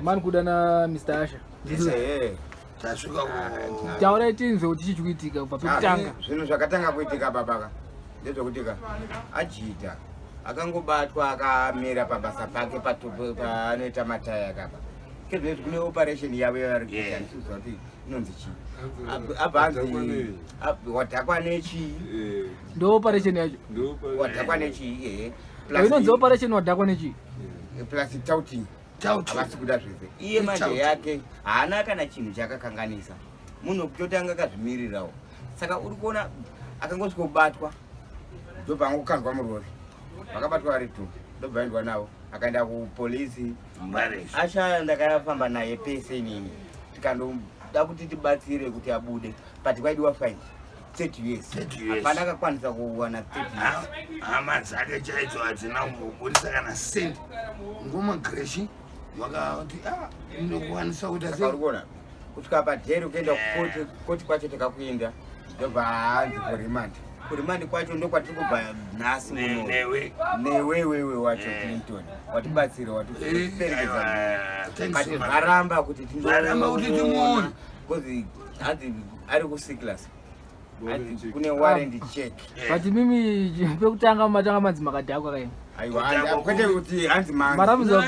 Man Kuda na Mr. Usher. Tashuka taura tinzo tichikuitika kubva pekutanga zvinhu zvakatanga kuitika babaka ndezvokutika Ajita akangobatwa akamira pabasa pake paanoita mataya kapa kezvinezvi kune operation yavo yavarikuita ndisiziva kuti inonzi chii abhanzi wadhakwa nechii ndo operation yacho wadhakwa nechii inonzi operation wadhakwa nechii plus touting havasi kuda zvese iye manje yake haana kana chinhu chakakanganisa munhu kutotanga akazvimirirawo saka uri kuona akangosvika kubatwa ndobva angokandwa murori vakabatwa vari 2 ndobva aendwa navo akaenda kupolisi Asha ndakafamba naye pese inini tikandoda kuti tibatsire kuti abude but kwaidiwa fine 30 years hapana akakwanisa kuwana 30 years hama dzake chaidzo hadzina kumbobudisa kana sendi ngomagreshi vakati ndokwanisa kuti akaurikona kusvika padheri ukaenda kukoti kwacho takakuenda ndobva hanzi kurimandi kwacho ndokwatiri kubva nhasi newewewe wacho Clinton watibatsira watiperekedza but varamba kuti timuone because hanzi ari kusiklas kune warrant check but mimi pekutanga matanga manzi makadhakwa kaini aiwa kwete kuti hanzi maramuza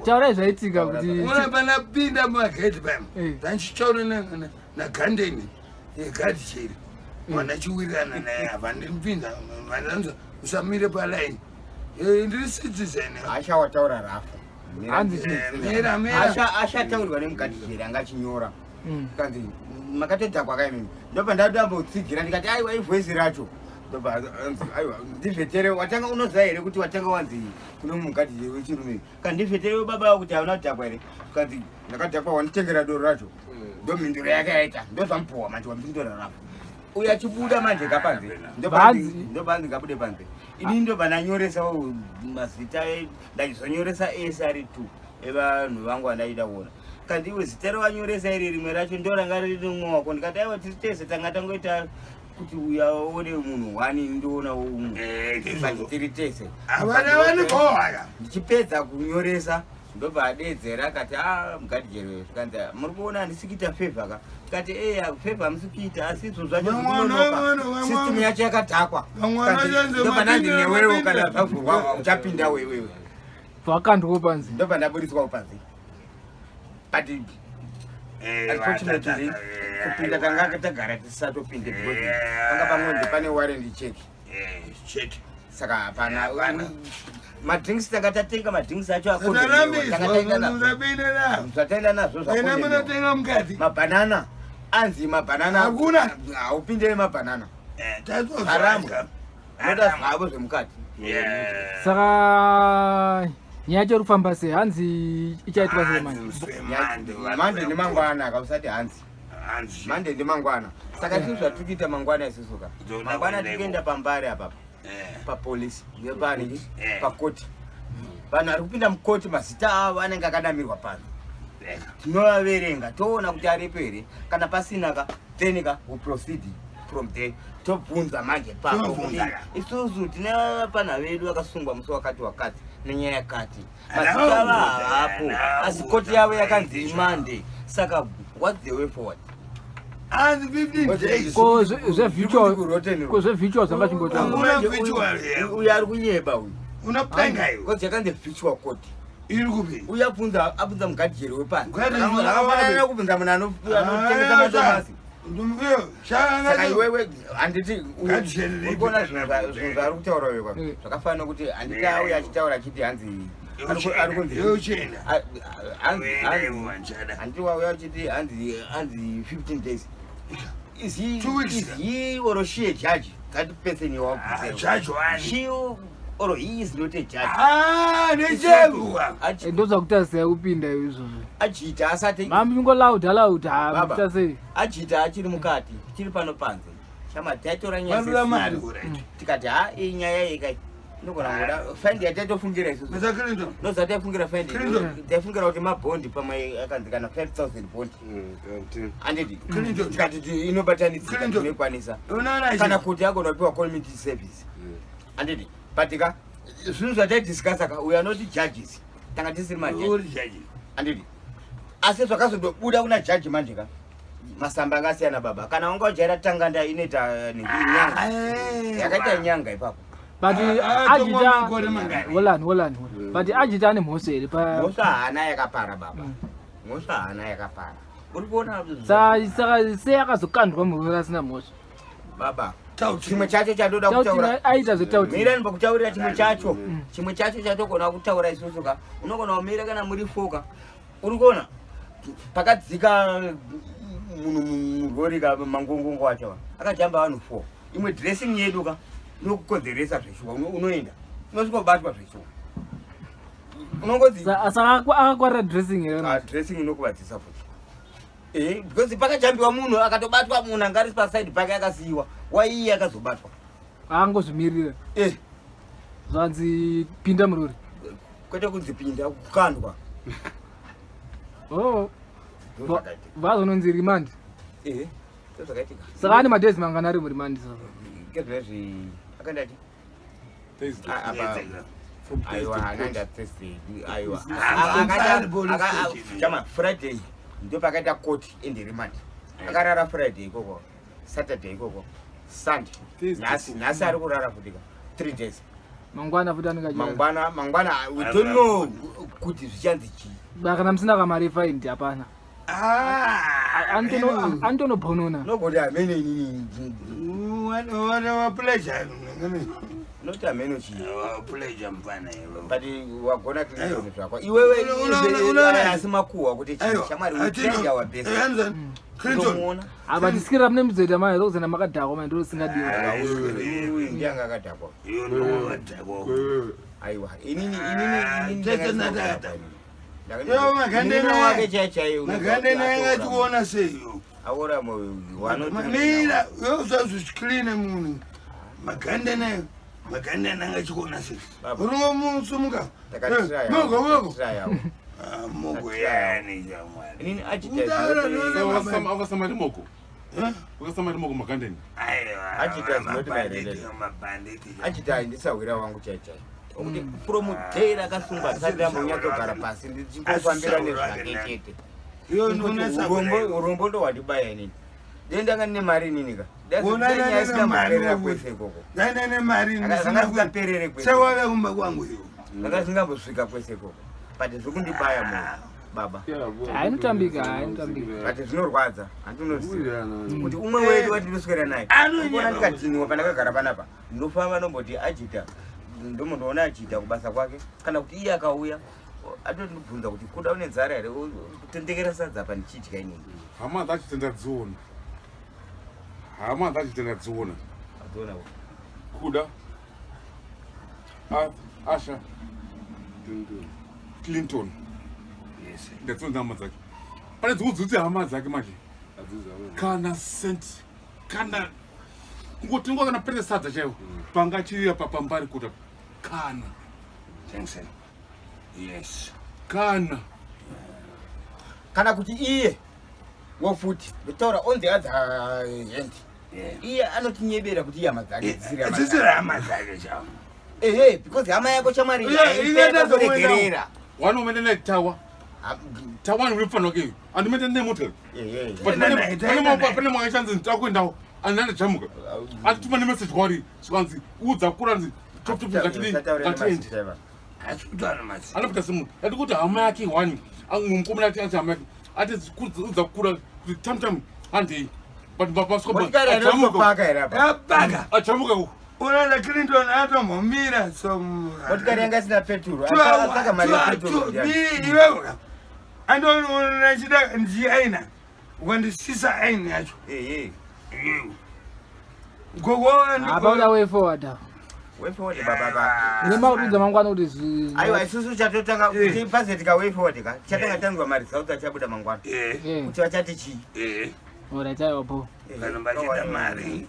taura zvaitika kuti unapana pinda mumagate pam tanchichaura nagandeni egadi cheri mwana chiwirirana naye hava ndinopinda mandanza usamire palaini ndiri citizen ashawataura rafa mera ashataurirwa nemugadi cheri angachinyora kanzi makatodhakwa kaimimi ndobva ndadambotsigira ndikati aiwa ivhoisi racho aiwa ndivhetere watanga unoziva here kuti watanga wanzi kuno mugadi wechirume kana ndivhetere baba kuti hauna kudhakwa here kanzi ndakadhakwa wanditengera doro racho ndomhinduro yake yaita ndozvamupuwa manje wamupindura rafa uya chibuda manje kapanze ndobanzi ngabude panze ini ndobva ndanyoresawo mazita ndachizonyoresa ese ari 2 evanhu vangu vandaida kuona kandi iwe zita rawanyoresa iri rimwe racho ndo ranga riri mwako ndikati aiwa tiri tese tanga tangoita kuti uyaone munhu 1 ndoonawo umwe tiri tese ndichipedza kunyoresa ndobva adedzera akati mugadi jerwe kanzi muri kuona handisi kuita favor ka tikati favor hamisi kuita asi izvo zvacho system yacho yakadhakwa ndobva ndandi newewo kana zvavhurwa uchapinda wewewe vakandwo panzi ndobva ndaburiswawo panzi but unfortunately kupinda tanga tagara tisatopinde because panga pamwe pane warrant check saka hapana madrinks takatenga madrinks acho zvataenda nazvo mabanana anzi mabanana hakuna haupindire mabanana arambwa noda zvavo zvemukati saka nyaya yacho kufamba sei hanzi ichaitwa sei mande nemangwana akausati hanzi mande nemangwana saka tii zvatiri kuita mangwana isusuka mangwana tikuenda pambare apapa papolisi nepani pakoti vanhu ari kupinda mukoti mazita avo anenge akadamirwa pano tinovaverenga toona kuti aripo here kana pasinaka tenika uproceed from there tobvunza manje papo isusu tine pana vedu vakasungwa musi wakati nenyaya yakati mazita ava havapo asi koti yavo yakanzi mande saka what's the way forward and 15 days zvevirtual zvanga chimbotanga uyu ari kunyeba uyu unopenga iwe kozi yakanzi virtual court iri kupi uyu abvunza mugadi jeri wepanzi akafanana kubvunza munhu anotengesa madomasi saka iwewe handiti uona zvinhu zvari kutaura wewa zvakafanana kuti handiti auya achitaura achiti hanzi ari kunzi handiti wauya achiti hanzi 15 days is he or she a judge? That person you are she or he is not a judge. Ndoza kutasa upinda izvo. Ajita asati mami ngo loud mutase. Ajita achiri mukati chiri pano panze chama tatora nyaya tikati inyaya yekai ndokona ngoda find yatatofungira izvo ndozatafungira find tafungira kuti mabondi pamwe akanzikana 5000 bond andidi tikati inobatanidzika nekwanisa kana kuti agonopiwa community service andidi patika zvinhu zvataidiscussa ka we are not judges tanga tisiri majaji anditi asi zvakazobuda kuna jaji manje ka masamba akasiyana baba kana unga ujaira tanganda inoita nyanga yakaita nyanga ipapo but Ajita Holland but Ajita ane mhosva here pa mhosva hana yakapara baba mhosva hana yakapara uri kuona saka seyakazokandwa murwere asina mhosva baba chimwe chacho chatoda kutaura aita zvetautira mira ndokutaurira chimwe chacho chatogona kutaura isusu ka unogona kumira kana muri foka uri kuona pakadzika munhu murori ka mangongongo wacho akajamba vanhu 4 imwe dressing yedu ka inokukonzeresa zveshuwa unoenda unosvikobatwa zveshuwa unongozi saka akakwarira dressing here dressing inokuvadzisa futi because pakajambiwa munhu akatobatwa munhu angari paside pake akasiyiwa waiye akazobatwa angozvimirira zvanzi pinda murori kwete kunzi pinda kukandwa vazononzi remand zvakaitika saka ane madhezi mangana ari murimand kezvezvi akandati aiwa anaenda thursday aiwa chama friday ndo pakaita court ende remand akarara friday ikoko saturday ikoko sunday nhasi ari kurara futika 3 days mangwana futi anenge mangwana we don't know kuti zvichanzi chii kana musina kamari fine hapana antonobhonona nobody amene inini wana pleasure not ameno chi pleasure mfana iwe but wagona klinton zvakwa iwewe asimakuwa kuti shamari uchenja wa best Clinton abadisikira mune muzeta mai rozena makadhakwa mai ndo singadiwa ndianga akadhakwa iyo ndo akadhakwa aiwa inini yo magandena wake chaichai magandena yangationa seyo awora mo mira yo zvazvichikline munhu magandena angachikuona seyo urungo musumuka mogo yani jamani inini Ajita akasamari moko magandeni Ajita ndisawira wangu chaichai kuti promotera akasungwa asati ambonyatogara pasi ndichingofambira nezvake chete urombo ndo wadibaya inini ndendanga nine mari inini ka ndasinaperera kwese ikoko ndakasingaperere sewaka kumba kwangu iyo ndakasingambosvika kwese ikoko but zvekundibaya munhu baba ainotambika but zvinorwadza handinoziva kuti umwe wedu watinoswera naye ona ndikadhiniwa pandakagara panapa ndinofamba nomboti Ajita ndomundoona Ajita kubasa kwake kana kuti iye akauya atondibvunza kuti kuda une nzara here kutendekera sadza pa ndichidya inini hama dzachitendadziona kuda Usher Clinton ndatsonza hama dzake pane dzikudzutsi hama dzake manje kana sent kana kungotingwa kana pete sadza chaiwo pangachirira papambari kuda kana Jackson yes kana kuti iye wofuti nditaura on the other hand iye anotinyebera kuti hama dzake dzisiri hama dzake chao because hama yako chamari inoregerera wanomene netawa tawani urifanwa ke andimete nemotel pane mwakachanzi nditakuendawo andinanda chamuka atituma nemessage kwari zvikanzi udza kuranzi toptopngatiendi anopita semunhu ati kuti hama yake wani mukomana ati hama yake ati udza kukura kuti tamtam handei but achamuka unaona Clinton atomhomira motikari yanga isina peturo iwewe andoona chida ndiaina ukandisisa aini yacho gogoapauda way forward nemautudza mangwana kuti aiwa isusu chatotanga kuti pazetika way forward ka chatanga tanzwa mari sauti achabuda mangwana kuti vachati chii alright aiwapo kana mbachita mari